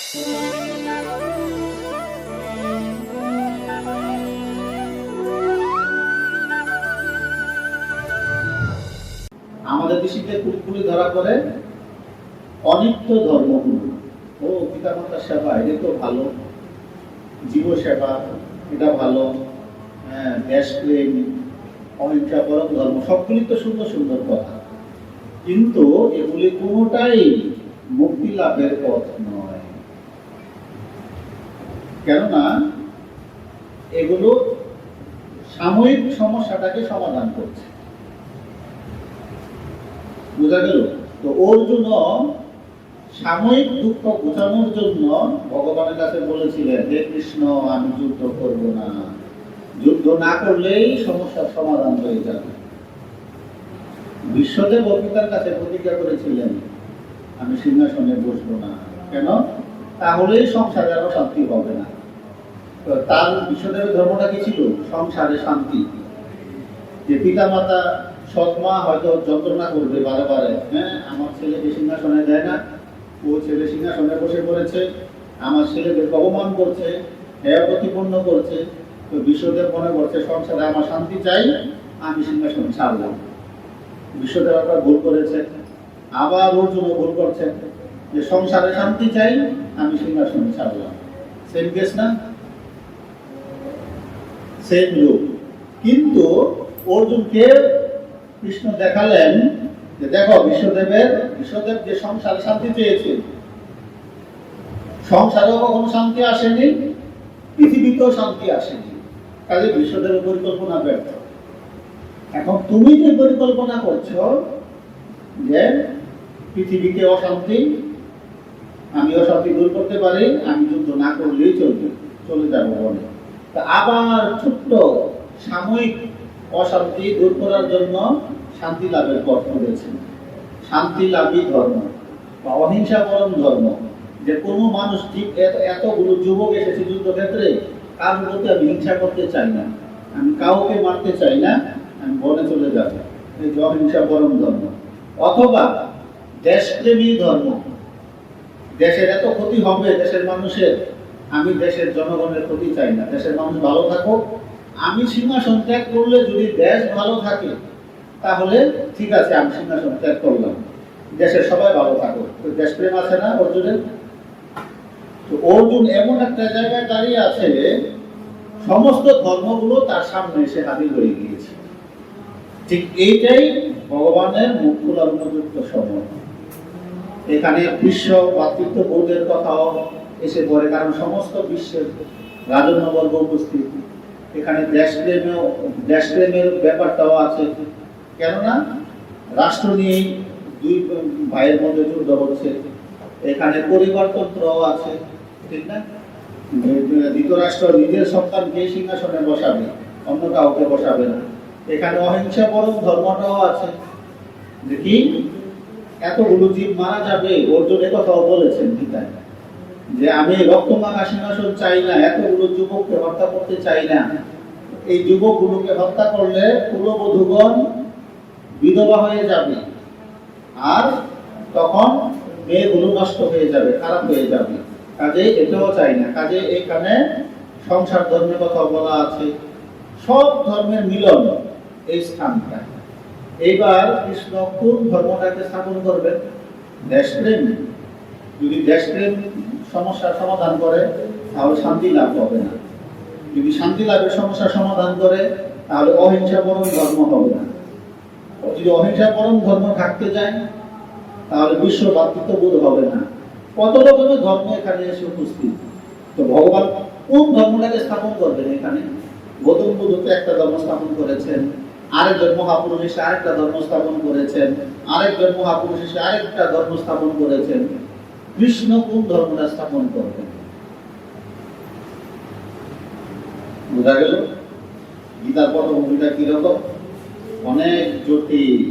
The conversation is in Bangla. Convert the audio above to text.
আমাদের দেশে কুলকুলি ধরা করে অনিত্য ধর্মগুলো। ও পিতামাতার সেবা, এটা তো ভালো, জীব সেবা এটা ভালো, দেশপ্রেম, অহিংসা, পরম ধর্ম, সবগুলি তো সুন্দর সুন্দর কথা, কিন্তু এগুলি কোনোটাই মুক্তি লাভের পথ নয়। কেননা এগুলো সাময়িক সমস্যাটাকে সমাধান করছে, বোঝা গেল? তো ওর জন্য সাময়িক দুঃখ ঘোচানোর জন্য ভগবানের কাছে বলেছিলেন, হে কৃষ্ণ, আমি যুদ্ধ করব না, যুদ্ধ না করলেই সমস্যার সমাধান হয়ে যাবে। বিশ্বদেব পিতার কাছে প্রতিজ্ঞা করেছিলেন, আমি সিংহাসনে বসবো না, কেন? তাহলেই সংসারে আরো শান্তি হবে না। তো তার বিশ্বদেবের ধর্মটা কি ছিল? সংসারে শান্তি। যে পিতা মাতা, সৎমা হয়তো যন্ত্রণা করবে বারে বারে, আমার ছেলেকে সিংহাসনে দেয় না, ও ছেলে সিংহাসনে বসে পড়েছে, আমার ছেলেকে অপমান করছে, হেয় প্রতিপন্ন করছে। তো বিশ্বদেব মনে করছে সংসারে আমার শান্তি চাই, আমি সিংহাসন ছাড়লাম। বিশ্বদেব আবার ভুল করেছে, আবার অর্জুন ভুল করছেন, যে সংসারে শান্তি চাই, আমি সিংহাসন ছাড়লাম। সেম কেস না? সেম লোক। কিন্তু অর্জুনকে কৃষ্ণ দেখালেন যে দেখো, বিশ্বদেব যে সংসারে শান্তি চেয়েছে, সংসারেও কখনো শান্তি আসেনি, পৃথিবীতেও শান্তি আসেনি, কাজে বিশ্বদেবের পরিকল্পনা ব্যর্থ। এখন তুমি যে পরিকল্পনা করছো যে পৃথিবীতে অশান্তি, আমি অশান্তি দূর করতে পারি, আমি যুদ্ধ না করলেই চলে যাবো বলে, তা আবার ছোট্ট সাময়িক অশান্তি দূর করার জন্য শান্তি লাভের পথ করেছে। শান্তি লাভই ধর্ম বা অহিংসা পরম ধর্ম। যে কোনো মানুষ, ঠিক এতগুলো যুবক এসেছে যুদ্ধক্ষেত্রে, কারোর প্রতি আমি হিংসা করতে চাই না, আমি কাউকে মারতে চাই না, আমি বনে চলে যাব, এই যে অহিংসা পরম ধর্ম। অথবা দেশপ্রেমী ধর্ম, দেশের এত ক্ষতি হবে দেশের মানুষের, আমি দেশের জনগণের ক্ষতি চাই না, দেশের মানুষ ভালো থাকুক, আমি সিংহাসন ত্যাগ করলে যদি দেশ ভালো থাকে তাহলে ঠিক আছে, আমি সিংহাসন ত্যাগ করলাম, দেশের সবাই ভালো থাকুক। তো দেশপ্রেম আছে না অর্জুনের? তো অর্জুন এমন একটা জায়গায় দাঁড়িয়ে আছে, সমস্ত ধর্মগুলো তার সামনে এসে হাজির হয়ে গিয়েছে। ঠিক এইটাই ভগবানের মুখ খোলার উপযুক্ত সময়। এখানে বিশ্ব ভাতৃত্ববোধের কথাও এসে পড়ে, কারণ সমস্ত বিশ্বের রাজন্যবর্গ উপস্থিত। এখানে দেশপ্রেমের ব্যাপারটাও আছে, কেননা রাষ্ট্র নিয়েই দুই ভাইয়ের মধ্যে যুদ্ধ হচ্ছে। এখানে পরিবারতন্ত্রও আছে, ঠিক না? ধৃতরাষ্ট্র নিজের সন্তানকে সিংহাসনে বসাবে, অন্য কাউকে বসাবে না। এখানে অহিংসা পরম ধর্মটাও আছে, যে কি এতগুলো জীব মারা যাবে। অর্জুন কথাও বলেছেন গীতায়, যে আমি রক্তমাখা সিংহাসন চাই না, এতগুলো যুবককে হত্যা করতে চাই না। এই যুবকগুলোকে হত্যা করলে কুলবধূগণ বিধবা হয়ে যাবে, আর তখন মেয়েগুলো নষ্ট হয়ে যাবে, খারাপ হয়ে যাবে, কাজে এটাও চাই না। কাজে এখানে সংসার ধর্মের কথা বলা আছে, সব ধর্মের মিলন এই স্থানটা। এইবার কৃষ্ণ কোন ধর্মটাকে স্থাপন করবেন? দেশপ্রেম। যদি দেশপ্রেম সমস্যার সমাধান করে তাহলে শান্তি লাভ হবে না, যদি শান্তি লাভের সমস্যার সমাধান করে তাহলে অহিংসা পরম ধর্ম হবে না। যদি অহিংসা পরম ধর্ম থাকতে যায় তাহলে বিশ্ব ভাতৃত্ববোধ হবে না। কত রকমের ধর্ম এখানে এসে উপস্থিত। তো ভগবান কোন ধর্মটাকে স্থাপন করবেন? এখানে গৌতম বুদ্ধ তো একটা ধর্ম স্থাপন করেছেন, আরেকজন মহাপুরুষ এসে আরেকটা ধর্ম স্থাপন করেছেন, আরেকজন মহাপুরুষ এসে আরেকটা ধর্ম স্থাপন করেছেন। কৃষ্ণ কোন ধর্মটা স্থাপন করবেন? বোঝা গেল? গীতার পটভূমিটা কিরকম? অনেক জটিল।